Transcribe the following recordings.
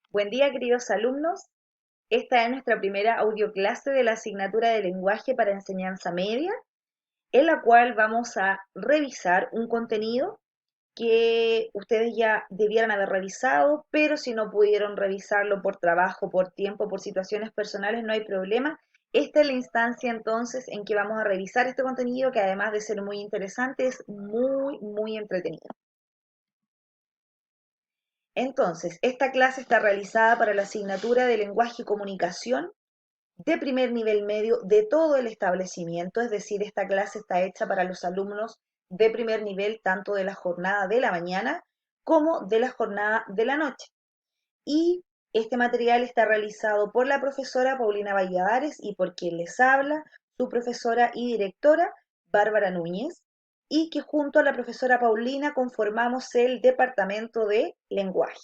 Buen día, queridos alumnos. Esta es nuestra primera audioclase de la asignatura de lenguaje para enseñanza media, en la cual vamos a revisar un contenido que ustedes ya debieran haber revisado, pero si no pudieron revisarlo por trabajo, por tiempo, por situaciones personales, no hay problema. Esta es la instancia entonces en que vamos a revisar este contenido que además de ser muy interesante, es muy entretenido. Entonces, esta clase está realizada para la asignatura de lenguaje y comunicación de primer nivel medio de todo el establecimiento, es decir, esta clase está hecha para los alumnos de primer nivel tanto de la jornada de la mañana como de la jornada de la noche. Y este material está realizado por la profesora Paulina Valladares y por quien les habla, su profesora y directora, Bárbara Núñez, y que junto a la profesora Paulina conformamos el departamento de lenguaje.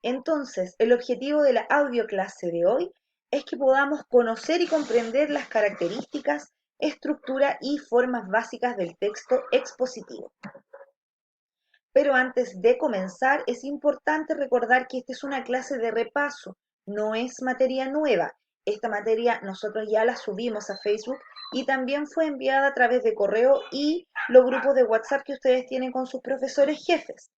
Entonces, el objetivo de la audioclase de hoy es que podamos conocer y comprender las características, estructura y formas básicas del texto expositivo. Pero antes de comenzar, es importante recordar que esta es una clase de repaso, no es materia nueva. Esta materia nosotros ya la subimos a Facebook y también fue enviada a través de correo y los grupos de WhatsApp que ustedes tienen con sus profesores jefes.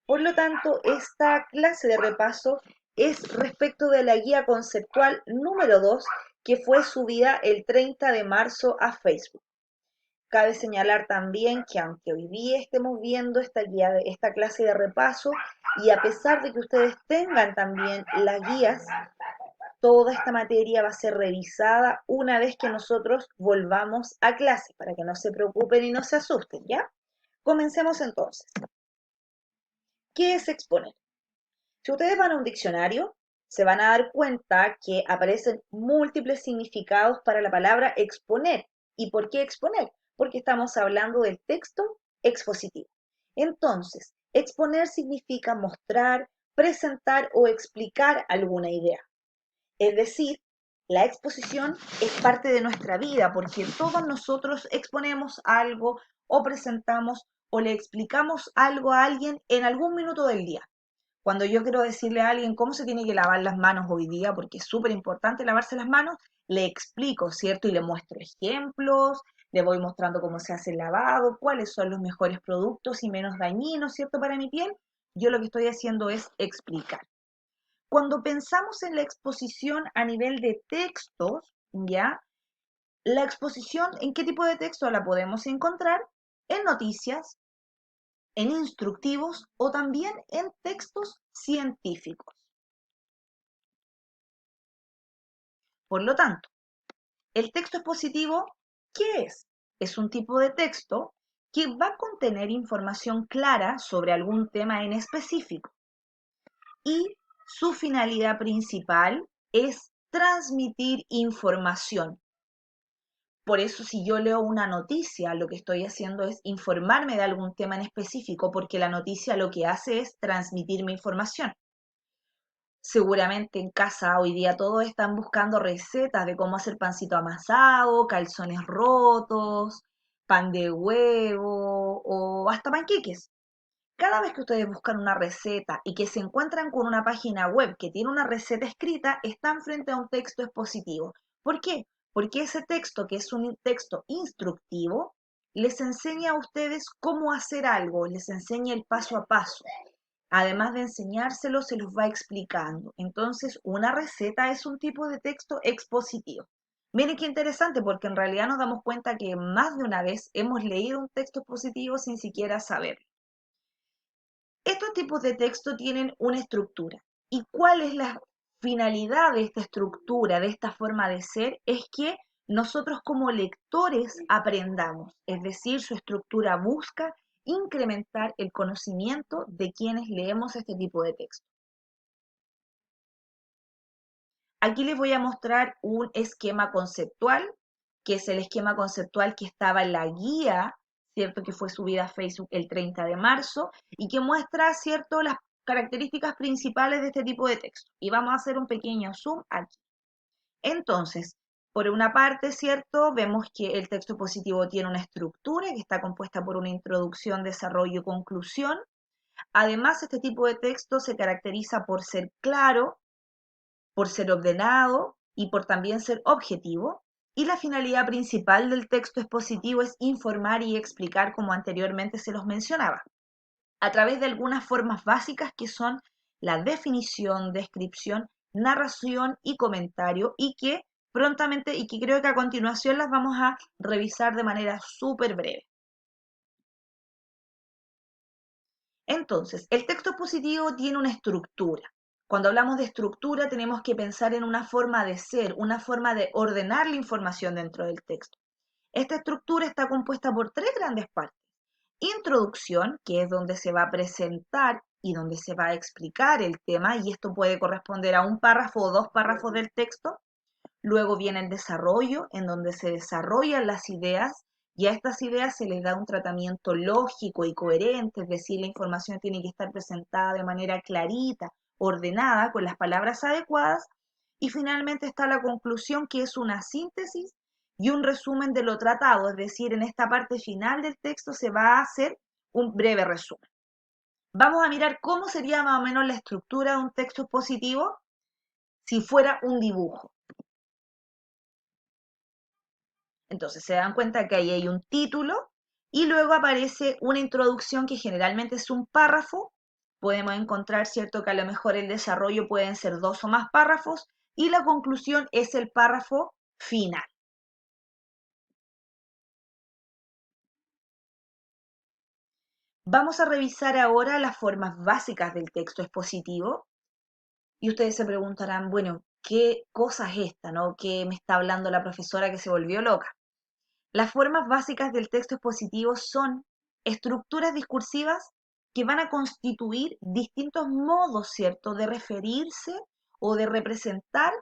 Por lo tanto, esta clase de repaso es respecto de la guía conceptual número 2 que fue subida el 30 de marzo a Facebook. Cabe señalar también que aunque hoy día estemos viendo esta clase de repaso y a pesar de que ustedes tengan también las guías, toda esta materia va a ser revisada una vez que nosotros volvamos a clase, para que no se preocupen y no se asusten, ¿ya? Comencemos entonces. ¿Qué es exponer? Si ustedes van a un diccionario, se van a dar cuenta que aparecen múltiples significados para la palabra exponer. ¿Y por qué exponer? Porque estamos hablando del texto expositivo. Entonces, exponer significa mostrar, presentar o explicar alguna idea. Es decir, la exposición es parte de nuestra vida porque todos nosotros exponemos algo o presentamos o le explicamos algo a alguien en algún minuto del día. Cuando yo quiero decirle a alguien cómo se tiene que lavar las manos hoy día, porque es súper importante lavarse las manos, le explico, ¿cierto? Y le muestro ejemplos, le voy mostrando cómo se hace el lavado, cuáles son los mejores productos y menos dañinos, ¿cierto? Para mi piel. Yo lo que estoy haciendo es explicar. Cuando pensamos en la exposición a nivel de textos, ¿ya? La exposición, ¿en qué tipo de texto la podemos encontrar? En noticias, en instructivos o también en textos científicos. Por lo tanto, el texto expositivo, ¿qué es? Es un tipo de texto que va a contener información clara sobre algún tema en específico y su finalidad principal es transmitir información. Por eso, si yo leo una noticia, lo que estoy haciendo es informarme de algún tema en específico, porque la noticia lo que hace es transmitirme información. Seguramente en casa hoy día todos están buscando recetas de cómo hacer pancito amasado, calzones rotos, pan de huevo o hasta panqueques. Cada vez que ustedes buscan una receta y que se encuentran con una página web que tiene una receta escrita, están frente a un texto expositivo. ¿Por qué? Porque ese texto, que es un texto instructivo, les enseña a ustedes cómo hacer algo, les enseña el paso a paso. Además de enseñárselo, se los va explicando. Entonces, una receta es un tipo de texto expositivo. Miren qué interesante, porque en realidad nos damos cuenta que más de una vez hemos leído un texto expositivo sin siquiera saberlo. Estos tipos de texto tienen una estructura. ¿Y cuál es la finalidad de esta estructura, de esta forma de ser? Es que nosotros como lectores aprendamos, es decir, su estructura busca incrementar el conocimiento de quienes leemos este tipo de texto. Aquí les voy a mostrar un esquema conceptual, que es el esquema conceptual que estaba en la guía, ¿cierto? Que fue subida a Facebook el 30 de marzo y que muestra, ¿cierto?, las características principales de este tipo de texto. Y vamos a hacer un pequeño zoom aquí. Entonces, por una parte, ¿cierto? Vemos que el texto positivo tiene una estructura que está compuesta por una introducción, desarrollo y conclusión. Además, este tipo de texto se caracteriza por ser claro, por ser ordenado y por también ser objetivo. Y la finalidad principal del texto expositivo es informar y explicar, como anteriormente se los mencionaba, a través de algunas formas básicas que son la definición, descripción, narración y comentario, y que prontamente, y que creo que a continuación las vamos a revisar de manera súper breve. Entonces, el texto expositivo tiene una estructura. Cuando hablamos de estructura, tenemos que pensar en una forma de ser, una forma de ordenar la información dentro del texto. Esta estructura está compuesta por tres grandes partes. Introducción, que es donde se va a presentar y donde se va a explicar el tema, y esto puede corresponder a un párrafo o dos párrafos del texto. Luego viene el desarrollo, en donde se desarrollan las ideas y a estas ideas se les da un tratamiento lógico y coherente, es decir, la información tiene que estar presentada de manera clarita, ordenada, con las palabras adecuadas. Y finalmente está la conclusión, que es una síntesis y un resumen de lo tratado, es decir, en esta parte final del texto se va a hacer un breve resumen. Vamos a mirar cómo sería más o menos la estructura de un texto expositivo si fuera un dibujo. Entonces se dan cuenta que ahí hay un título y luego aparece una introducción que generalmente es un párrafo. Podemos encontrar, cierto, que a lo mejor el desarrollo pueden ser dos o más párrafos y la conclusión es el párrafo final. Vamos a revisar ahora las formas básicas del texto expositivo y ustedes se preguntarán, bueno, ¿qué cosa es esta, no? ¿Qué me está hablando la profesora que se volvió loca? Las formas básicas del texto expositivo son estructuras discursivas que van a constituir distintos modos, ¿cierto?, de referirse o de representar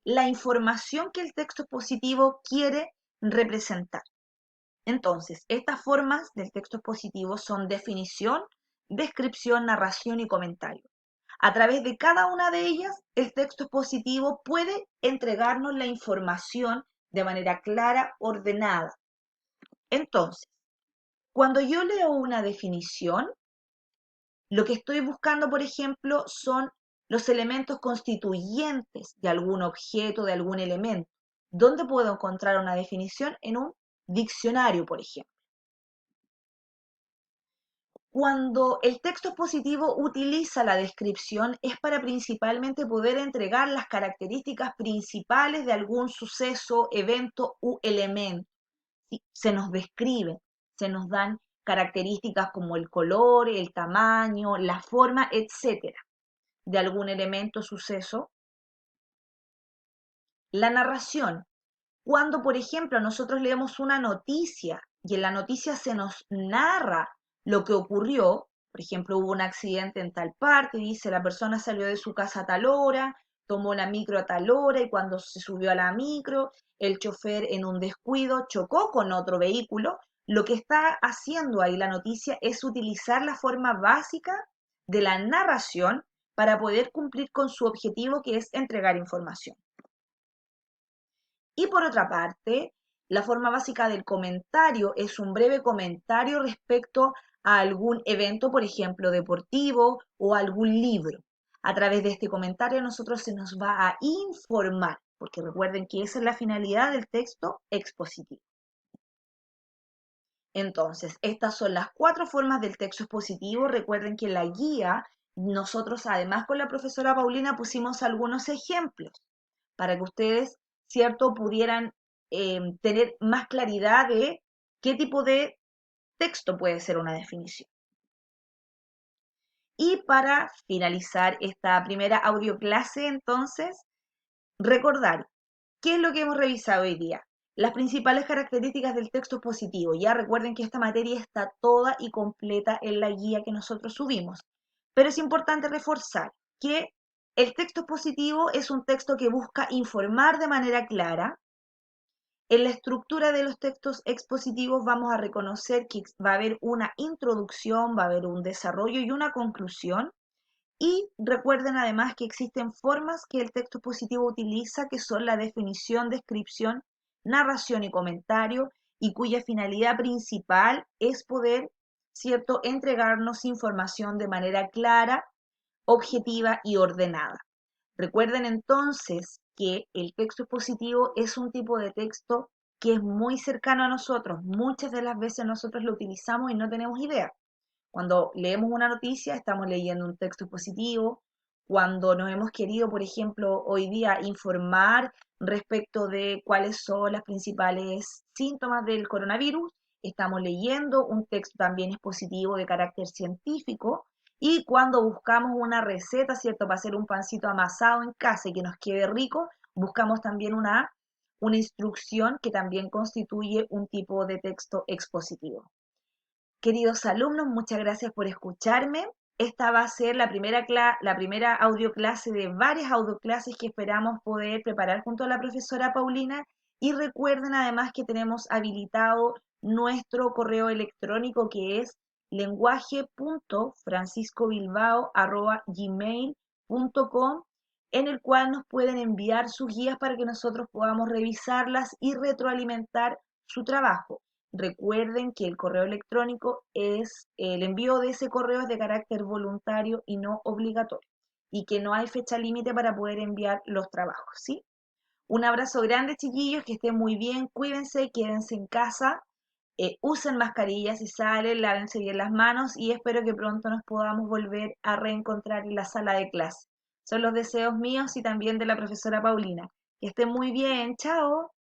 la información que el texto expositivo quiere representar. Entonces, estas formas del texto expositivo son definición, descripción, narración y comentario. A través de cada una de ellas, el texto expositivo puede entregarnos la información de manera clara, ordenada. Entonces, cuando yo leo una definición, lo que estoy buscando, por ejemplo, son los elementos constituyentes de algún objeto, de algún elemento. ¿Dónde puedo encontrar una definición? En un diccionario, por ejemplo. Cuando el texto expositivo utiliza la descripción es para principalmente poder entregar las características principales de algún suceso, evento u elemento. ¿Sí? Se nos describe, se nos dan características como el color, el tamaño, la forma, etcétera, de algún elemento, suceso. La narración. Cuando, por ejemplo, nosotros leemos una noticia y en la noticia se nos narra lo que ocurrió, por ejemplo, hubo un accidente en tal parte, dice la persona salió de su casa a tal hora, tomó la micro a tal hora y cuando se subió a la micro, el chofer en un descuido chocó con otro vehículo. Lo que está haciendo ahí la noticia es utilizar la forma básica de la narración para poder cumplir con su objetivo, que es entregar información. Y por otra parte, la forma básica del comentario es un breve comentario respecto a algún evento, por ejemplo, deportivo o algún libro. A través de este comentario a nosotros se nos va a informar, porque recuerden que esa es la finalidad del texto expositivo. Entonces, estas son las cuatro formas del texto expositivo. Recuerden que en la guía nosotros, además con la profesora Paulina, pusimos algunos ejemplos para que ustedes, ¿cierto?, pudieran tener más claridad de qué tipo de texto puede ser una definición. Y para finalizar esta primera audioclase, entonces, recordar qué es lo que hemos revisado hoy día. Las principales características del texto expositivo. Ya recuerden que esta materia está toda y completa en la guía que nosotros subimos. Pero es importante reforzar que el texto expositivo es un texto que busca informar de manera clara. En la estructura de los textos expositivos vamos a reconocer que va a haber una introducción, va a haber un desarrollo y una conclusión. Y recuerden además que existen formas que el texto expositivo utiliza, que son la definición, descripción, narración y comentario, y cuya finalidad principal es poder ¿cierto? Entregarnos información de manera clara, objetiva y ordenada. Recuerden entonces que el texto expositivo es un tipo de texto que es muy cercano a nosotros. Muchas de las veces nosotros lo utilizamos y no tenemos idea. Cuando leemos una noticia, estamos leyendo un texto expositivo. Cuando nos hemos querido, por ejemplo, hoy día informar respecto de cuáles son las principales síntomas del coronavirus, estamos leyendo un texto también expositivo de carácter científico. Y cuando buscamos una receta, ¿cierto?, para hacer un pancito amasado en casa y que nos quede rico, buscamos también una instrucción que también constituye un tipo de texto expositivo. Queridos alumnos, muchas gracias por escucharme. Esta va a ser la primera audio clase de varias audio clases que esperamos poder preparar junto a la profesora Paulina. Y recuerden además que tenemos habilitado nuestro correo electrónico, que es lenguaje.franciscobilbao@gmail.com, en el cual nos pueden enviar sus guías para que nosotros podamos revisarlas y retroalimentar su trabajo. Recuerden que el correo electrónico el envío de ese correo es de carácter voluntario y no obligatorio, y que no hay fecha límite para poder enviar los trabajos, ¿sí? Un abrazo grande, chiquillos, que estén muy bien, cuídense, quédense en casa, usen mascarillas si salen, lávense bien las manos y espero que pronto nos podamos volver a reencontrar en la sala de clase. Son los deseos míos y también de la profesora Paulina. Que estén muy bien, chao.